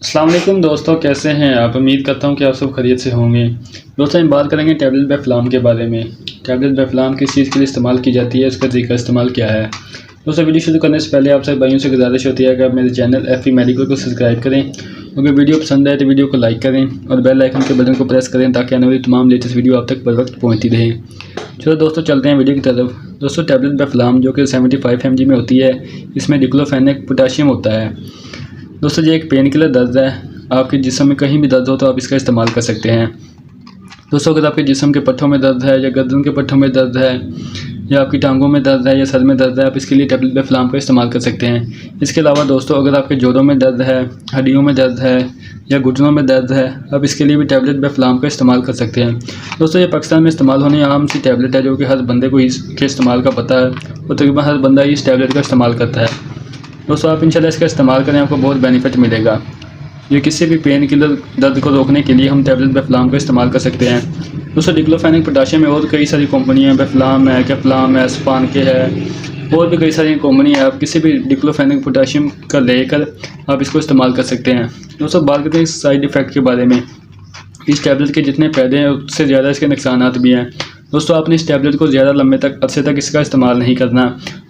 अस्सलाम वालेकुम दोस्तों, कैसे हैं आप। उम्मीद करता हूं कि आप सब खैरियत से होंगे। दोस्तों हम बात करेंगे टैबलेट बेफ्लाम के बारे में। टैबलेट बेफ्लाम किस चीज़ के लिए इस्तेमाल की जाती है, इसका तरीका इस्तेमाल क्या है। दोस्तों वीडियो शुरू करने से पहले आप सब भाइयों से गुजारिश होती है कि आप मेरे चैनल एफी मेडिकल को सब्सक्राइब करें। अगर वीडियो पसंद आए तो वीडियो को लाइक करें और बेल आइकन के बटन को प्रेस करें ताकि आने वाली तमाम लेटेस्ट वीडियो आप तक बर वक्त पहुँचती रहे। चलो दोस्तों चलते हैं वीडियो की तरफ। दोस्तों टैबलेट बेफ्लाम जो कि 75 mg में होती है, इसमें डिक्लोफेनेक पोटाशियम होता है। दोस्तों ये एक पेन किलर दर्द है। आपके जिस्म में कहीं भी दर्द हो तो आप इसका इस्तेमाल कर सकते हैं। दोस्तों अगर आपके जिस्म के पट्ठों में दर्द है या गर्दन के पट्ठों में दर्द है या आपकी टांगों में दर्द है या सर में दर्द है, आप इसके लिए टैबलेट बेफ्लाम का इस्तेमाल कर सकते हैं। इसके अलावा दोस्तों अगर आपके जोड़ों में दर्द है, हड्डियों में दर्द है या घुटनों में दर्द है, आप इसके लिए भी टैबलेट बेफ्लाम का इस्तेमाल कर सकते हैं। दोस्तों ये पाकिस्तान में इस्तेमाल होने आम सी टैबलेट है जो कि हर बंदे को इसके इस्तेमाल का पता है और तकरीबन हर बंदा इस टैबलेट का इस्तेमाल करता है। दोस्तों आप इंशाल्लाह इसका इस्तेमाल करें, आपको बहुत बेनिफिट मिलेगा। ये किसी भी पेन किलर दर्द को रोकने के लिए हम टैबलेट बेफ्लाम का इस्तेमाल कर सकते हैं। दोस्तों डिक्लोफेनेक पोटाशियम में और कई सारी कंपनियां हैं, बेफ्लाम है, कैफ्लाम है, स्पान के है, और भी कई सारी कंपनी है। आप किसी भी डिक्लोफेनेक पोटाशियम का लेकर आप इसको इस्तेमाल कर सकते हैं। दोस्तों बात करते हैं इस साइड इफ़ेक्ट के बारे में। इस टैबलेट के जितने फ़ायदे हैं उससे ज़्यादा इसके नुकसानात भी हैं। दोस्तों आपने इस टैबलेट को ज़्यादा लंबे तक अरसे तक इसका इस्तेमाल नहीं करना।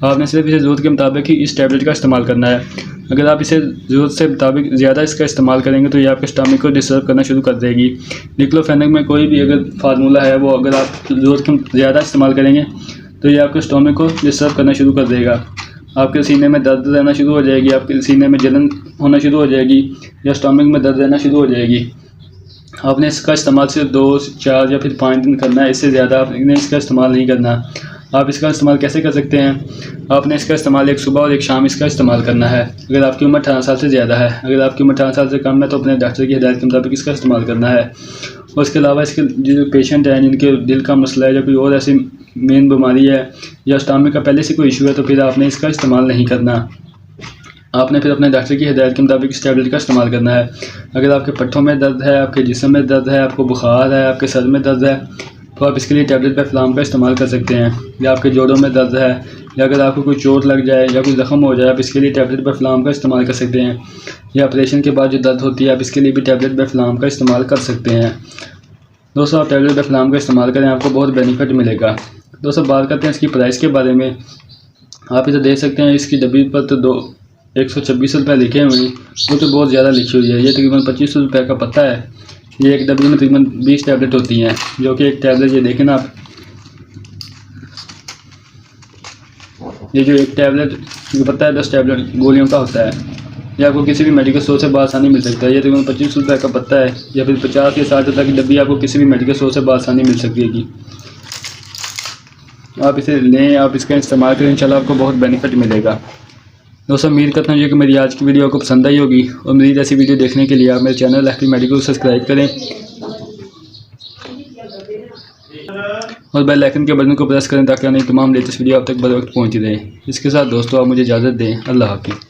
आपने सिर्फ इसे ज़रूरत के मुताबिक ही इस टैबलेट का इस्तेमाल करना है। अगर आप इसे ज़रूरत से मुताबिक ज़्यादा इसका इस्तेमाल करेंगे तो ये आपके स्टमक को डिस्टर्ब करना शुरू कर देगी। डिक्लोफेनेक में कोई भी अगर फार्मूला है वो अगर आप ज़रूरत के ज़्यादा इस्तेमाल करेंगे तो ये आपके स्टमक को डिस्टर्ब करना शुरू कर देगा। आपके सीने में दर्द रहना शुरू हो जाएगी, आपके सीने में जलन होना शुरू हो जाएगी या स्टमक में दर्द रहना शुरू हो जाएगी। आपने इसका इस्तेमाल सिर्फ 2, 4 या फिर 5 दिन करना है, इससे ज़्यादा आपने इसका इस्तेमाल नहीं करना। आप इसका इस्तेमाल कैसे कर सकते हैं। आपने इसका इस्तेमाल एक सुबह और एक शाम इसका इस्तेमाल करना है। अगर आपकी उम्र 18 साल से ज़्यादा है, अगर आपकी उम्र 18 साल से कम है तो अपने डॉक्टर की हिदायत के मुताबिक इसका इस्तेमाल करना है। और इसके अलावा इसके जो पेशेंट हैं जिनके दिल का मसला है या कोई और ऐसी मेन बीमारी है या स्टमक का पहले से कोई इशू है तो फिर आपने इसका इस्तेमाल नहीं करना। आपने फिर अपने डॉक्टर की हिदायत के मुताबिक इस टैबलेट का इस्तेमाल करना है। अगर आपके पट्ठों में दर्द है, आपके जिस्म में दर्द है, आपको बुखार है, आपके सर में दर्द है तो आप इसके लिए टैबलेट बेफ्लाम का इस्तेमाल कर सकते हैं। या आपके जोड़ों में दर्द है या अगर आपको कोई चोट लग जाए या कोई ज़ख्म हो जाए, आप इसके लिए टैबलेट बेफ्लाम का इस्तेमाल कर सकते हैं। या ऑपरेशन के बाद जो दर्द होती है आप इसके लिए भी टैबलेट बेफ्लाम का इस्तेमाल कर सकते हैं। दोस्तों आप टैबलेट बेफ्लाम का इस्तेमाल करें, आपको बहुत बेनिफिट मिलेगा। दोस्तों बात करते हैं इसकी प्राइस के बारे में। आप इसे देख सकते हैं, इसकी डब्बी पर तो 126 रुपये लिखे हुए हैं, वो तो बहुत ज़्यादा लिखी हुई है। ये तकरीबन 25 रुपये का पता है। ये एक डब्बी में तकरीबन 20 टैबलेट होती हैं, जो कि एक टैबलेट ये देखें ना आप, ये जो एक टैबलेट जो पता है 10 टैबलेट गोलियों का होता है। ये आपको किसी भी मेडिकल स्टोर से बआसानी मिल सकता है। ये तकरीबन 25 रुपये का पता है या फिर 50 या 60 रुपये की डब्बी आपको किसी भी मेडिकल स्टोर से बआसानी मिल सकती है। आप इसे लें, आप इसका इस्तेमाल करें, इंशाल्लाह आपको बहुत बेनिफिट मिलेगा। दोस्तों उम्मीद करता हूँ कि मेरी आज की वीडियो आपको पसंद आई होगी और मज़ीद ऐसी वीडियो देखने के लिए आप मेरे चैनल एफी मेडिकल को सब्सक्राइब करें और बेल आइकन के बटन को प्रेस करें ताकि आने तमाम लेटेस्ट वीडियो आप तक बर वक्त पहुँच रहे। इसके साथ दोस्तों आप मुझे इजाज़त दें। अल्लाह हाफ़िज़।